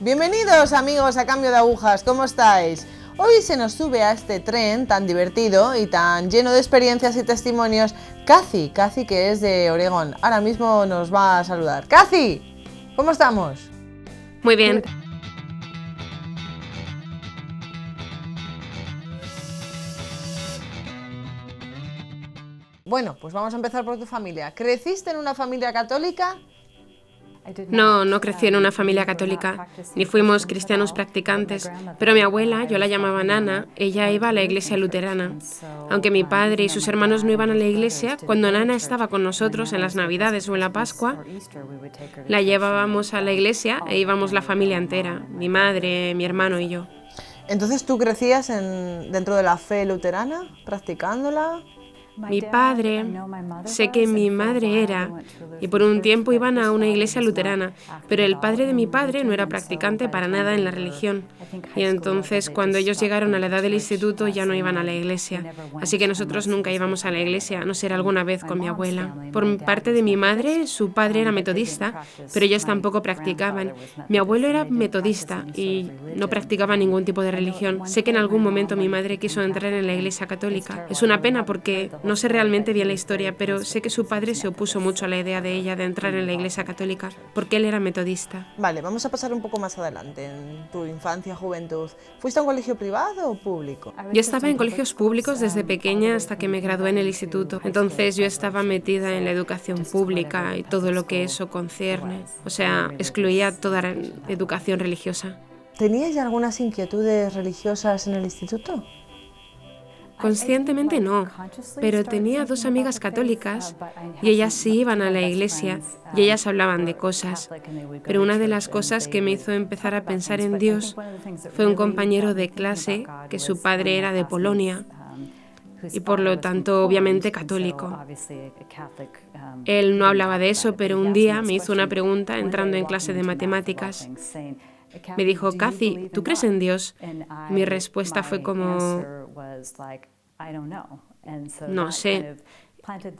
Bienvenidos amigos a Cambio de Agujas, ¿cómo estáis? Hoy se nos sube a este tren tan divertido y tan lleno de experiencias y testimonios Kathy, que es de Oregón. Ahora mismo nos va a saludar. Kathy, ¿cómo estamos? Muy bien. Bueno, pues vamos a empezar por tu familia. ¿Creciste en una familia católica? No crecí en una familia católica, ni fuimos cristianos practicantes, pero mi abuela, yo la llamaba Nana, ella iba a la iglesia luterana. Aunque mi padre y sus hermanos no iban a la iglesia, cuando Nana estaba con nosotros en las Navidades o en la Pascua, la llevábamos a la iglesia e íbamos la familia entera, mi madre, mi hermano y yo. Entonces, ¿tú crecías dentro de la fe luterana, practicándola? Mi padre, sé que mi madre era, y por un tiempo iban a una iglesia luterana, pero el padre de mi padre no era practicante para nada en la religión. Y entonces, cuando ellos llegaron a la edad del instituto, ya no iban a la iglesia. Así que nosotros nunca íbamos a la iglesia, a no ser alguna vez con mi abuela. Por parte de mi madre, su padre era metodista, pero ellos tampoco practicaban. Mi abuelo era metodista y no practicaba ningún tipo de religión. Sé que en algún momento mi madre quiso entrar en la iglesia católica. Es una pena porque no sé realmente bien la historia, pero sé que su padre se opuso mucho a la idea de ella de entrar en la iglesia católica, porque él era metodista. Vale, vamos a pasar un poco más adelante, en tu infancia, juventud. ¿Fuiste a un colegio privado o público? Yo estaba en colegios públicos desde pequeña hasta que me gradué en el instituto. Entonces yo estaba metida en la educación pública y todo lo que eso concierne. O sea, excluía toda educación religiosa. ¿Tenías ya algunas inquietudes religiosas en el instituto? Conscientemente no, pero tenía dos amigas católicas y ellas sí iban a la iglesia y ellas hablaban de cosas. Pero una de las cosas que me hizo empezar a pensar en Dios fue un compañero de clase que su padre era de Polonia y por lo tanto obviamente católico. Él no hablaba de eso, pero un día me hizo una pregunta entrando en clase de matemáticas. Me dijo, Kathy, ¿tú crees en Dios? Mi respuesta fue como, no sé.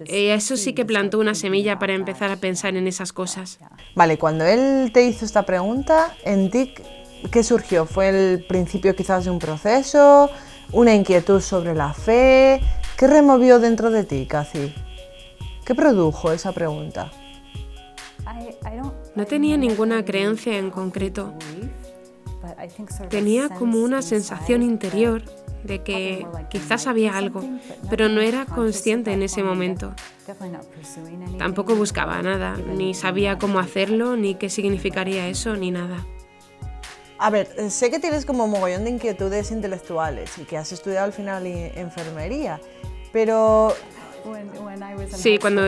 Eso sí que plantó una semilla para empezar a pensar en esas cosas. Vale, cuando él te hizo esta pregunta, en ti, ¿qué surgió? ¿Fue el principio quizás de un proceso? ¿Una inquietud sobre la fe? ¿Qué removió dentro de ti, Kathy? ¿Qué produjo esa pregunta? No tenía ninguna creencia en concreto. Tenía como una sensación interior de que quizás había algo, pero no era consciente en ese momento. Tampoco buscaba nada, ni sabía cómo hacerlo, ni qué significaría eso, ni nada. A ver, sé que tienes como mogollón de inquietudes intelectuales y que has estudiado al final enfermería, pero... Sí, cuando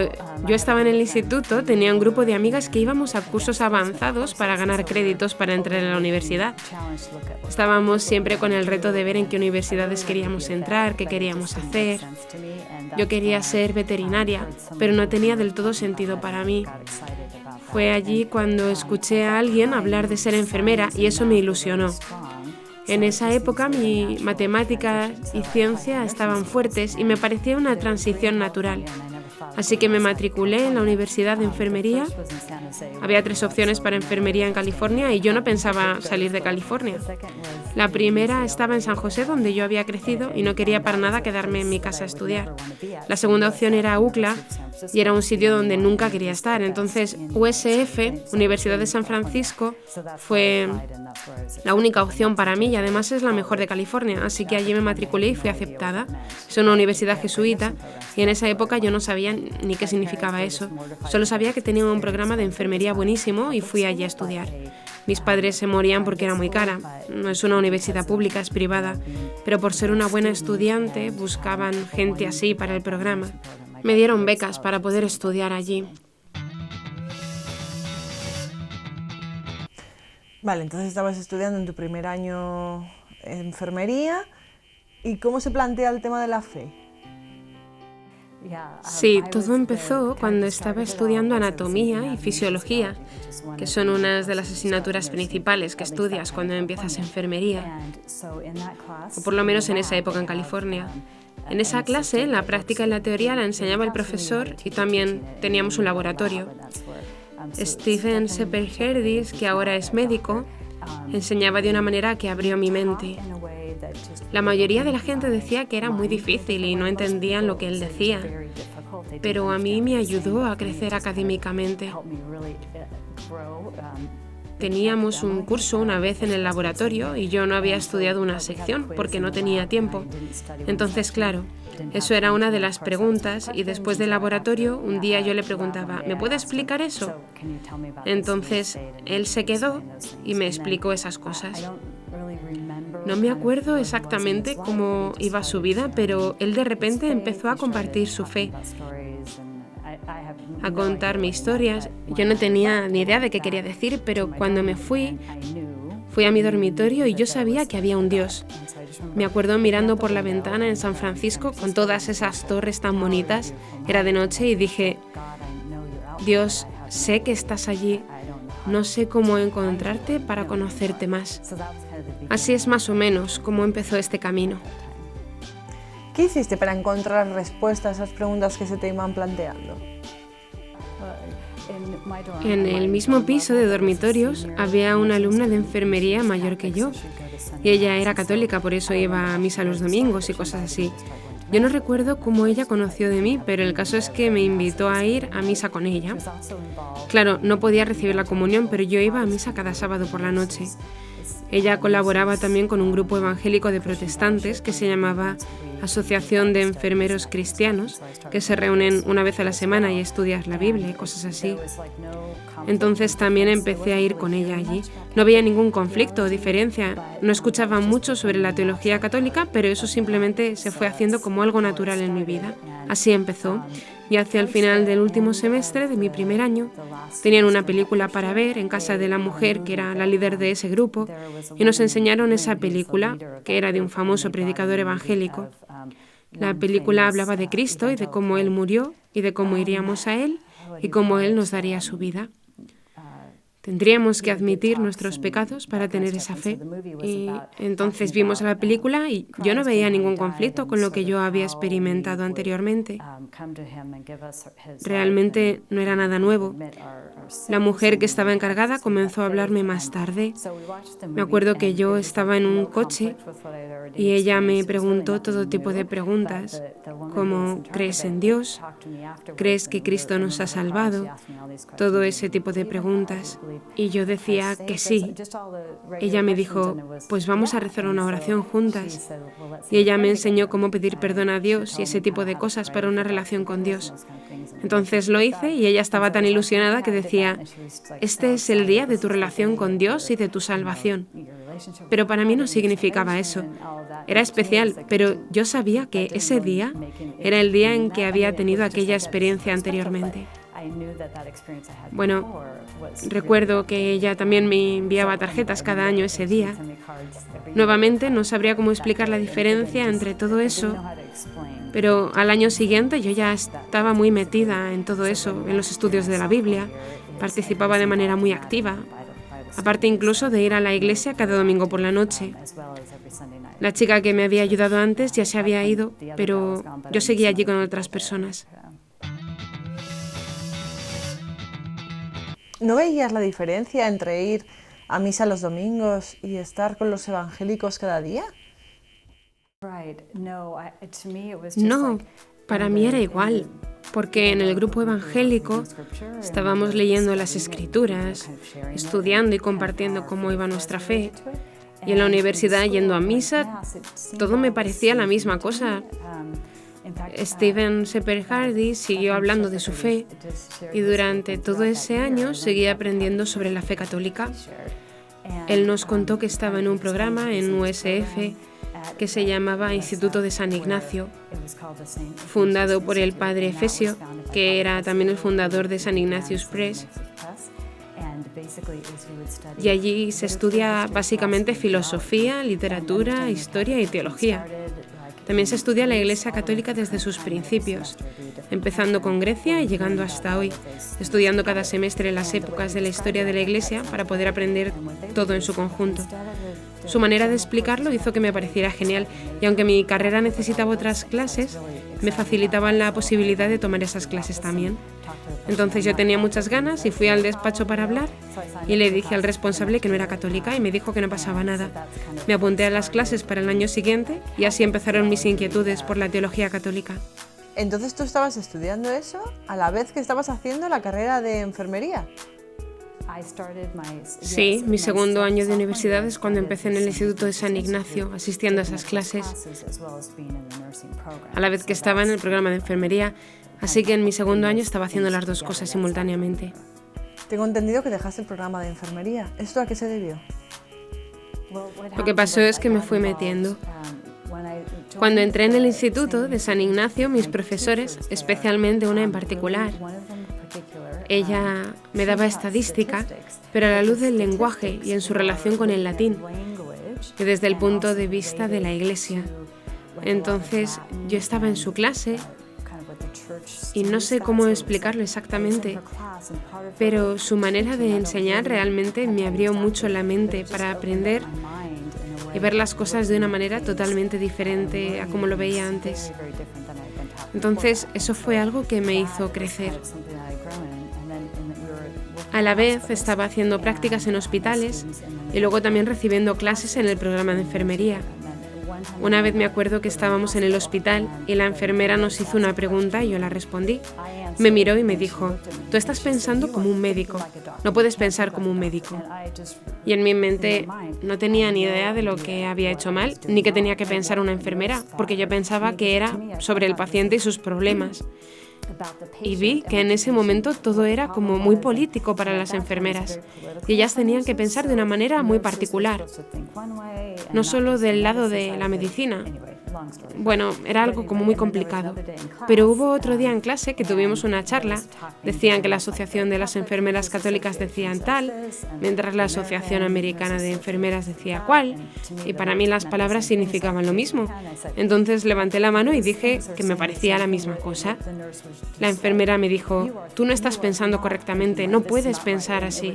yo estaba en el instituto tenía un grupo de amigas que íbamos a cursos avanzados para ganar créditos para entrar en la universidad. Estábamos siempre con el reto de ver en qué universidades queríamos entrar, qué queríamos hacer. Yo quería ser veterinaria, pero no tenía del todo sentido para mí. Fue allí cuando escuché a alguien hablar de ser enfermera y eso me ilusionó. En esa época mi matemáticas y ciencia estaban fuertes y me parecía una transición natural. Así que me matriculé en la Universidad de Enfermería. Había 3 opciones para enfermería en California y yo no pensaba salir de California. La primera estaba en San José, donde yo había crecido y no quería para nada quedarme en mi casa a estudiar. La segunda opción era UCLA y era un sitio donde nunca quería estar. Entonces USF, Universidad de San Francisco, fue la única opción para mí y además es la mejor de California. Así que allí me matriculé y fui aceptada. Es una universidad jesuita y en esa época yo no sabía ni qué significaba eso. Solo sabía que tenía un programa de enfermería buenísimo y fui allí a estudiar. Mis padres se morían porque era muy cara. No es una universidad pública, es privada. Pero por ser una buena estudiante buscaban gente así para el programa. Me dieron becas para poder estudiar allí. Vale, entonces estabas estudiando en tu primer año enfermería. ¿Y cómo se plantea el tema de la fe? Sí, todo empezó cuando estaba estudiando anatomía y fisiología, que son unas de las asignaturas principales que estudias cuando empiezas enfermería, o por lo menos en esa época en California. En esa clase, la práctica y la teoría la enseñaba el profesor y también teníamos un laboratorio. Stephen Shepherd-Herdis, que ahora es médico, Enseñaba de una manera que abrió mi mente. La mayoría de la gente decía que era muy difícil y no entendían lo que él decía, pero a mí me ayudó a crecer académicamente. Teníamos un curso una vez en el laboratorio y yo no había estudiado una sección porque no tenía tiempo. Entonces, claro, eso era una de las preguntas y después del laboratorio un día yo le preguntaba, ¿me puede explicar eso? Entonces él se quedó y me explicó esas cosas. No me acuerdo exactamente cómo iba su vida, pero él de repente empezó a compartir su fe, a contarme historias. Yo no tenía ni idea de qué quería decir, pero cuando me fui a mi dormitorio y yo sabía que había un Dios. Me acuerdo mirando por la ventana en San Francisco con todas esas torres tan bonitas. Era de noche y dije, Dios, sé que estás allí. No sé cómo encontrarte para conocerte más. Así es más o menos cómo empezó este camino. ¿Qué hiciste para encontrar respuestas a esas preguntas que se te iban planteando? En el mismo piso de dormitorios había una alumna de enfermería mayor que yo. Y ella era católica, por eso iba a misa los domingos y cosas así. Yo no recuerdo cómo ella conoció de mí, pero el caso es que me invitó a ir a misa con ella. Claro, no podía recibir la comunión, pero yo iba a misa cada sábado por la noche. Ella colaboraba también con un grupo evangélico de protestantes que se llamaba Asociación de Enfermeros Cristianos, que se reúnen una vez a la semana y estudian la Biblia y cosas así. Entonces también empecé a ir con ella allí. No había ningún conflicto o diferencia. No escuchaba mucho sobre la teología católica, pero eso simplemente se fue haciendo como algo natural en mi vida. Así empezó. Y hacia el final del último semestre de mi primer año, tenían una película para ver en casa de la mujer que era la líder de ese grupo, y nos enseñaron esa película, que era de un famoso predicador evangélico. La película hablaba de Cristo y de cómo Él murió y de cómo iríamos a Él y cómo Él nos daría su vida. Tendríamos que admitir nuestros pecados para tener esa fe. Y entonces vimos la película y yo no veía ningún conflicto con lo que yo había experimentado anteriormente. Realmente no era nada nuevo. La mujer que estaba encargada comenzó a hablarme más tarde. Me acuerdo que yo estaba en un coche y ella me preguntó todo tipo de preguntas, como ¿crees en Dios? ¿Crees que Cristo nos ha salvado? Todo ese tipo de preguntas. Y yo decía que sí. Ella me dijo, pues vamos a rezar una oración juntas. Y ella me enseñó cómo pedir perdón a Dios y ese tipo de cosas para una relación con Dios. Entonces lo hice y ella estaba tan ilusionada que decía, este es el día de tu relación con Dios y de tu salvación. Pero para mí no significaba eso. Era especial, pero yo sabía que ese día era el día en que había tenido aquella experiencia anteriormente. Bueno, recuerdo que ella también me enviaba tarjetas cada año ese día. Nuevamente no sabría cómo explicar la diferencia entre todo eso, pero al año siguiente yo ya estaba muy metida en todo eso, en los estudios de la Biblia, participaba de manera muy activa, aparte incluso de ir a la iglesia cada domingo por la noche. La chica que me había ayudado antes ya se había ido, pero yo seguía allí con otras personas. ¿No veías la diferencia entre ir a misa los domingos y estar con los evangélicos cada día? No, para mí era igual, porque en el grupo evangélico estábamos leyendo las Escrituras, estudiando y compartiendo cómo iba nuestra fe, y en la universidad yendo a misa, todo me parecía la misma cosa. Stephen Shepherd Hardy siguió hablando de su fe y durante todo ese año seguía aprendiendo sobre la fe católica. Él nos contó que estaba en un programa en USF que se llamaba Instituto de San Ignacio, fundado por el padre Efesio, que era también el fundador de St. Ignatius Press. Y allí se estudia básicamente filosofía, literatura, historia y teología. También se estudia la Iglesia Católica desde sus principios. empezando con Grecia y llegando hasta hoy, estudiando cada semestre las épocas de la historia de la Iglesia para poder aprender todo en su conjunto. Su manera de explicarlo hizo que me pareciera genial, y aunque mi carrera necesitaba otras clases, me facilitaban la posibilidad de tomar esas clases también. Entonces yo tenía muchas ganas y fui al despacho para hablar y le dije al responsable que no era católica y me dijo que no pasaba nada. Me apunté a las clases para el año siguiente y así empezaron mis inquietudes por la teología católica. Entonces tú estabas estudiando eso a la vez que estabas haciendo la carrera de enfermería. Sí, mi segundo año de universidad es cuando empecé en el Instituto de San Ignacio, asistiendo a esas clases, a la vez que estaba en el programa de enfermería, así que en mi segundo año estaba haciendo las dos cosas simultáneamente. Tengo entendido que dejaste el programa de enfermería. ¿Esto a qué se debió? Lo que pasó es que me fui metiendo. Cuando entré en el Instituto de San Ignacio, mis profesores, especialmente una en particular, ella me daba estadística, pero a la luz del lenguaje y en su relación con el latín, y desde el punto de vista de la Iglesia. Entonces yo estaba en su clase y no sé cómo explicarlo exactamente, pero su manera de enseñar realmente me abrió mucho la mente para aprender y ver las cosas de una manera totalmente diferente a como lo veía antes. Entonces eso fue algo que me hizo crecer. A la vez estaba haciendo prácticas en hospitales y luego también recibiendo clases en el programa de enfermería. Una vez me acuerdo que estábamos en el hospital y la enfermera nos hizo una pregunta y yo la respondí. Me miró y me dijo: tú estás pensando como un médico, no puedes pensar como un médico. Y en mi mente no tenía ni idea de lo que había hecho mal, ni que tenía que pensar una enfermera, porque yo pensaba que era sobre el paciente y sus problemas. Y vi que en ese momento todo era como muy político para las enfermeras, y ellas tenían que pensar de una manera muy particular, no solo del lado de la medicina. Bueno, era algo como muy complicado. Pero hubo otro día en clase que tuvimos una charla. Decían que la Asociación de las Enfermeras Católicas decían tal, mientras la Asociación Americana de Enfermeras decía cual, y para mí las palabras significaban lo mismo. Entonces levanté la mano y dije que me parecía la misma cosa. La enfermera me dijo: tú no estás pensando correctamente, no puedes pensar así.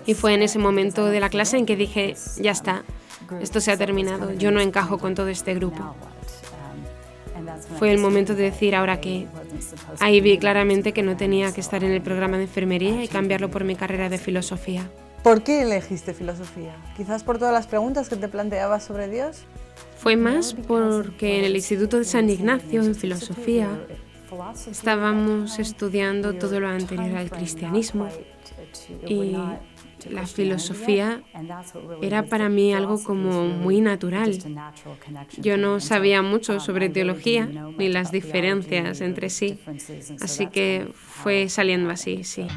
Y fue en ese momento de la clase en que dije: ya está, esto se ha terminado, yo no encajo con todo este grupo. Fue el momento de decir: ¿ahora qué? Ahí vi claramente que no tenía que estar en el programa de enfermería y cambiarlo por mi carrera de filosofía. ¿Por qué elegiste filosofía? ¿Quizás por todas las preguntas que te planteabas sobre Dios? Fue más porque en el Instituto de San Ignacio, en filosofía, estábamos estudiando todo lo anterior al cristianismo y la filosofía era para mí algo como muy natural. Yo no sabía mucho sobre teología ni las diferencias entre sí, así que fue saliendo así, sí.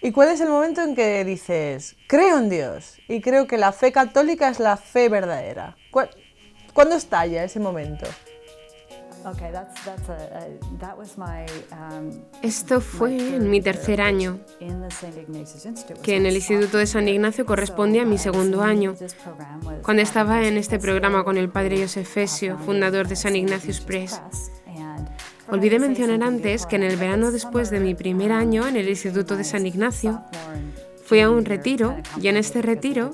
¿Y cuál es el momento en que dices: creo en Dios y creo que la fe católica es la fe verdadera? ¿Cuándo estalla ese momento? Esto fue en mi tercer año, que en el Instituto de San Ignacio corresponde a mi segundo año, cuando estaba en este programa con el padre Joseph Fesio, fundador de St. Ignatius Press. Olvidé mencionar antes que en el verano después de mi primer año en el Instituto de San Ignacio, fui a un retiro, y en este retiro,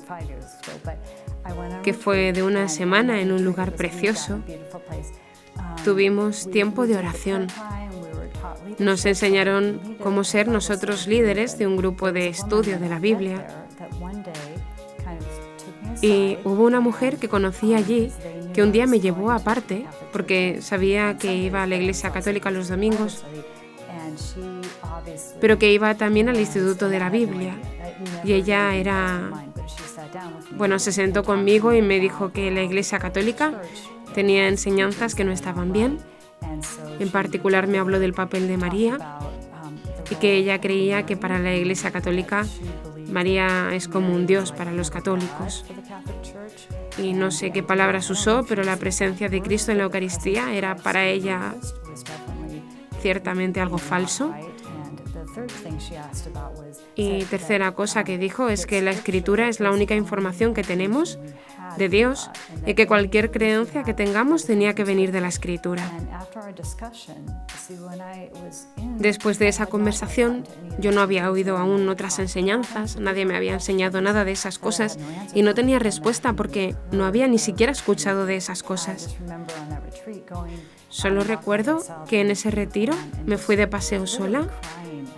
que fue de una semana en un lugar precioso, tuvimos tiempo de oración. Nos enseñaron cómo ser nosotros líderes de un grupo de estudio de la Biblia. Y hubo una mujer que conocí allí que un día me llevó aparte, porque sabía que iba a la Iglesia Católica los domingos, pero que iba también al Instituto de la Biblia. Y ella se sentó conmigo y me dijo que la Iglesia Católica tenía enseñanzas que no estaban bien. En particular me habló del papel de María y que ella creía que para la Iglesia Católica María es como un Dios para los católicos. Y no sé qué palabras usó, pero la presencia de Cristo en la Eucaristía era para ella ciertamente algo falso. Y tercera cosa que dijo es que la Escritura es la única información que tenemos de Dios y que cualquier creencia que tengamos tenía que venir de la Escritura. Después de esa conversación, yo no había oído aún otras enseñanzas, nadie me había enseñado nada de esas cosas y no tenía respuesta porque no había ni siquiera escuchado de esas cosas. Solo recuerdo que en ese retiro me fui de paseo sola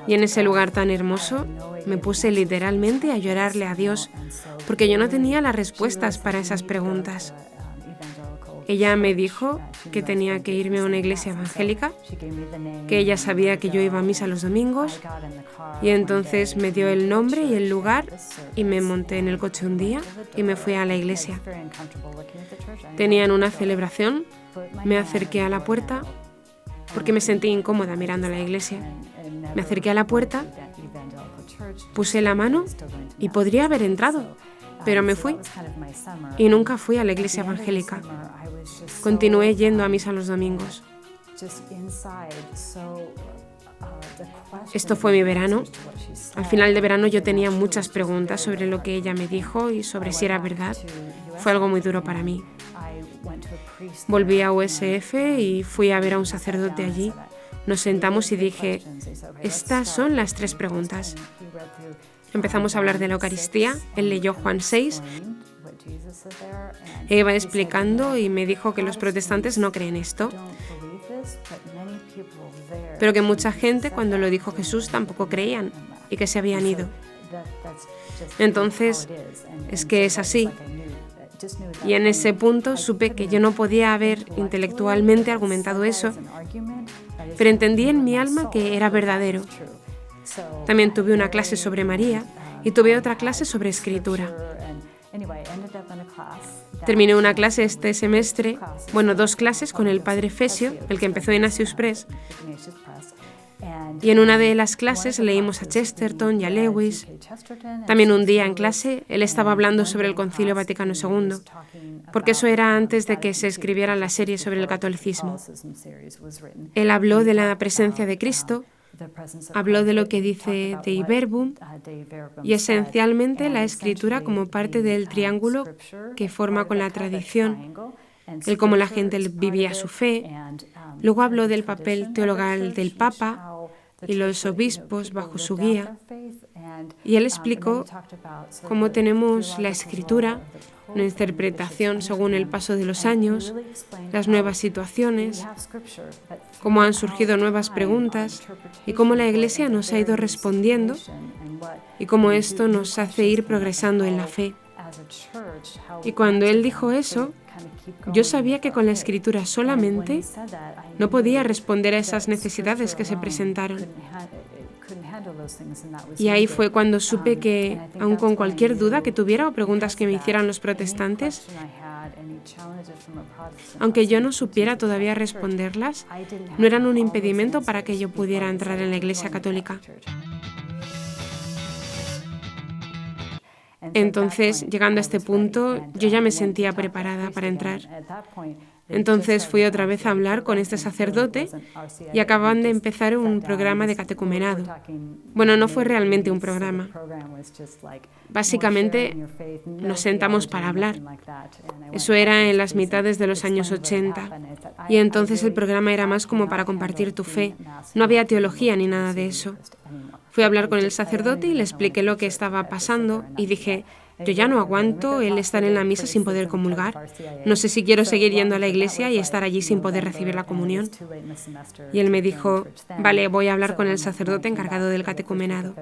y en ese lugar tan hermoso me puse literalmente a llorarle a Dios porque yo no tenía las respuestas para esas preguntas. Ella me dijo que tenía que irme a una iglesia evangélica, que ella sabía que yo iba a misa los domingos y entonces me dio el nombre y el lugar y me monté en el coche un día y me fui a la iglesia. Tenían una celebración, me acerqué a la puerta porque me sentí incómoda mirando a la iglesia. Me acerqué a la puerta, puse la mano y podría haber entrado, pero me fui y nunca fui a la iglesia evangélica. Continué yendo a misa los domingos. Esto fue mi verano. Al final de verano yo tenía muchas preguntas sobre lo que ella me dijo y sobre si era verdad. Fue algo muy duro para mí. Volví a USF y fui a ver a un sacerdote allí. Nos sentamos y dije, estas son las 3 preguntas. Empezamos a hablar de la Eucaristía, él leyó Juan 6, e iba explicando y me dijo que los protestantes no creen esto, pero que mucha gente cuando lo dijo Jesús tampoco creían y que se habían ido. Entonces, es que es así. Y en ese punto supe que yo no podía haber intelectualmente argumentado eso, pero entendí en mi alma que era verdadero. También tuve una clase sobre María y tuve otra clase sobre Escritura. Terminé una clase este semestre, 2 clases con el padre Fesio, el que empezó en Ignatius Press, y en una de las clases leímos a Chesterton y a Lewis. También un día en clase él estaba hablando sobre el Concilio Vaticano II, porque eso era antes de que se escribiera la serie sobre el catolicismo. Él habló de la presencia de Cristo, habló de lo que dice Dei Verbum y esencialmente la Escritura como parte del triángulo que forma con la tradición, el cómo la gente vivía su fe. Luego habló del papel teologal del Papa y los obispos bajo su guía. Y él explicó cómo tenemos la Escritura, una interpretación según el paso de los años, las nuevas situaciones, cómo han surgido nuevas preguntas y cómo la Iglesia nos ha ido respondiendo y cómo esto nos hace ir progresando en la fe. Y cuando él dijo eso, yo sabía que con la Escritura solamente no podía responder a esas necesidades que se presentaron. Y ahí fue cuando supe que, aun con cualquier duda que tuviera o preguntas que me hicieran los protestantes, aunque yo no supiera todavía responderlas, no eran un impedimento para que yo pudiera entrar en la Iglesia Católica. Entonces, llegando a este punto, yo ya me sentía preparada para entrar. Entonces fui otra vez a hablar con este sacerdote y acababan de empezar un programa de catecumenado. Bueno, no fue realmente un programa. Básicamente nos sentamos para hablar. Eso era en las mitades de los años 80. Y entonces el programa era más como para compartir tu fe. No había teología ni nada de eso. Fui a hablar con el sacerdote y le expliqué lo que estaba pasando y dije, yo ya no aguanto el estar en la misa sin poder comulgar. No sé si quiero seguir yendo a la iglesia y estar allí sin poder recibir la comunión. Y él me dijo, vale, voy a hablar con el sacerdote encargado del catecumenado.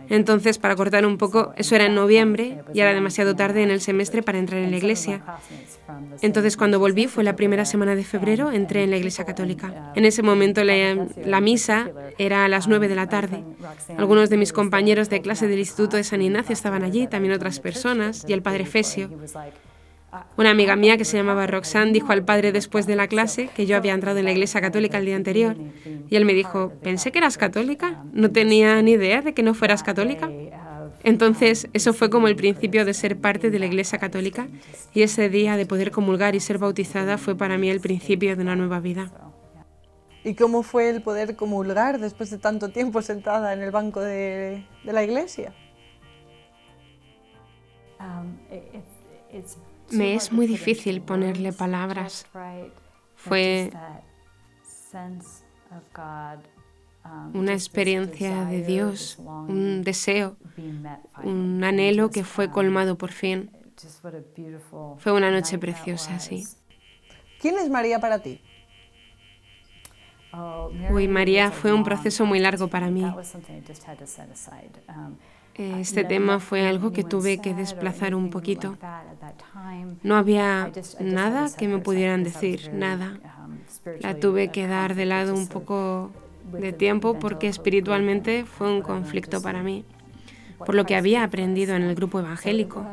Entonces, para cortar un poco, eso era en noviembre y era demasiado tarde en el semestre para entrar en la iglesia. Entonces, cuando volví, fue la primera semana de febrero, entré en la Iglesia Católica. En ese momento la misa era a las 9 de la tarde. Algunos de mis compañeros de clase del Instituto de San Ignacio estaban allí, también otras personas, y el padre Fesio. Una amiga mía que se llamaba Roxanne dijo al padre después de la clase que yo había entrado en la Iglesia Católica el día anterior. Y él me dijo, pensé que eras católica, no tenía ni idea de que no fueras católica. Entonces, eso fue como el principio de ser parte de la Iglesia Católica y ese día de poder comulgar y ser bautizada fue para mí el principio de una nueva vida. ¿Y cómo fue el poder comulgar después de tanto tiempo sentada en el banco de la iglesia? Me es muy difícil ponerle palabras. Fue una experiencia de Dios, un deseo, un anhelo que fue colmado por fin. Fue una noche preciosa, sí. ¿Quién es María para ti? Uy, María fue un proceso muy largo para mí. Este tema fue algo que tuve que desplazar un poquito. No había nada que me pudieran decir, nada. La tuve que dar de lado un poco de tiempo porque espiritualmente fue un conflicto para mí, por lo que había aprendido en el grupo evangélico,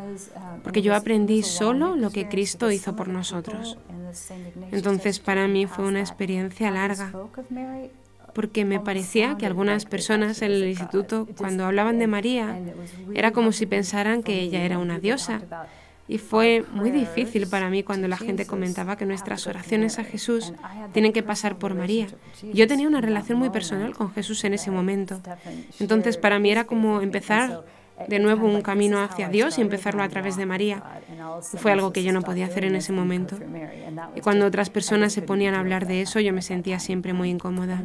porque yo aprendí solo lo que Cristo hizo por nosotros. Entonces para mí fue una experiencia larga, porque me parecía que algunas personas en el instituto, cuando hablaban de María, era como si pensaran que ella era una diosa. Y fue muy difícil para mí cuando la gente comentaba que nuestras oraciones a Jesús tienen que pasar por María. Yo tenía una relación muy personal con Jesús en ese momento. Entonces para mí era como empezar de nuevo un camino hacia Dios y empezarlo a través de María. Y fue algo que yo no podía hacer en ese momento. Y cuando otras personas se ponían a hablar de eso, yo me sentía siempre muy incómoda.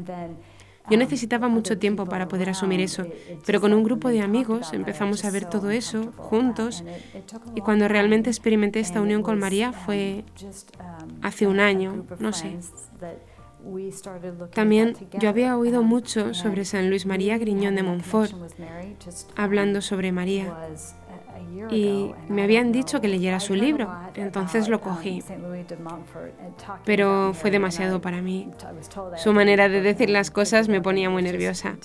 Yo necesitaba mucho tiempo para poder asumir eso, pero con un grupo de amigos empezamos a ver todo eso juntos, y cuando realmente experimenté esta unión con María fue hace un año, no sé. También yo había oído mucho sobre San Luis María Griñón de Montfort, hablando sobre María, y me habían dicho que leyera su libro, entonces lo cogí. Pero fue demasiado para mí. Su manera de decir las cosas me ponía muy nerviosa.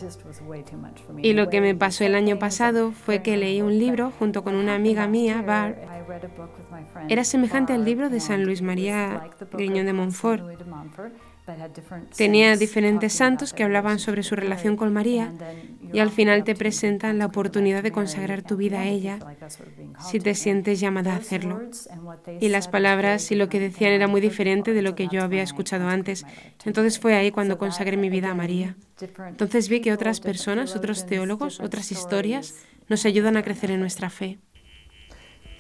Y lo que me pasó el año pasado fue que leí un libro junto con una amiga mía, Barb. Era semejante al libro de San Luis María Griñón de Montfort. Tenía diferentes santos que hablaban sobre su relación con María, y al final te presentan la oportunidad de consagrar tu vida a ella si te sientes llamada a hacerlo. Y las palabras y lo que decían era muy diferente de lo que yo había escuchado antes. Entonces fue ahí cuando consagré mi vida a María. Entonces vi que otras personas, otros teólogos, otras historias nos ayudan a crecer en nuestra fe.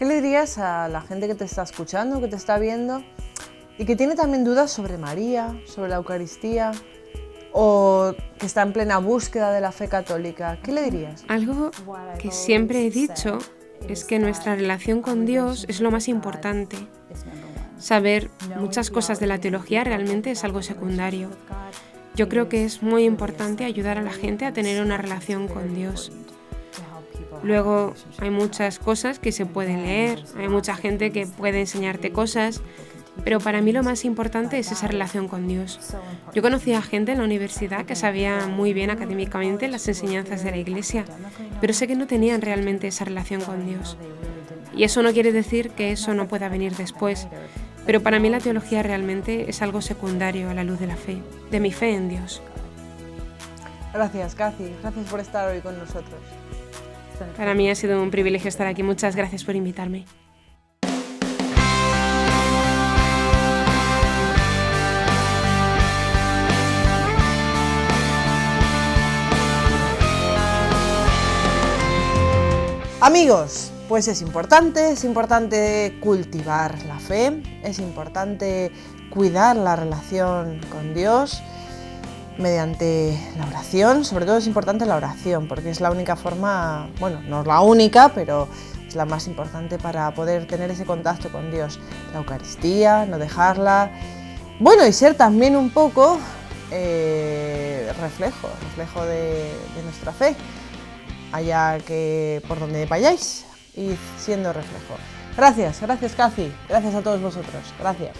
¿Qué le dirías a la gente que te está escuchando, que te está viendo y que tiene también dudas sobre María, sobre la Eucaristía, o que está en plena búsqueda de la fe católica? ¿Qué le dirías? Algo que siempre he dicho es que nuestra relación con Dios es lo más importante. Saber muchas cosas de la teología realmente es algo secundario. Yo creo que es muy importante ayudar a la gente a tener una relación con Dios. Luego hay muchas cosas que se pueden leer, hay mucha gente que puede enseñarte cosas, pero para mí lo más importante es esa relación con Dios. Yo conocí a gente en la universidad que sabía muy bien académicamente las enseñanzas de la Iglesia, pero sé que no tenían realmente esa relación con Dios. Y eso no quiere decir que eso no pueda venir después, pero para mí la teología realmente es algo secundario a la luz de la fe, de mi fe en Dios. Gracias, Kathy. Gracias por estar hoy con nosotros. Para mí ha sido un privilegio estar aquí. Muchas gracias por invitarme. Amigos, pues es importante cultivar la fe, es importante cuidar la relación con Dios mediante la oración. Sobre todo es importante la oración, porque es la única forma, bueno, no es la única, pero es la más importante para poder tener ese contacto con Dios. La Eucaristía, no dejarla, bueno, y ser también un poco reflejo de nuestra fe, allá que por donde vayáis, y siendo reflejo. Gracias, Kathy, gracias a todos vosotros, gracias.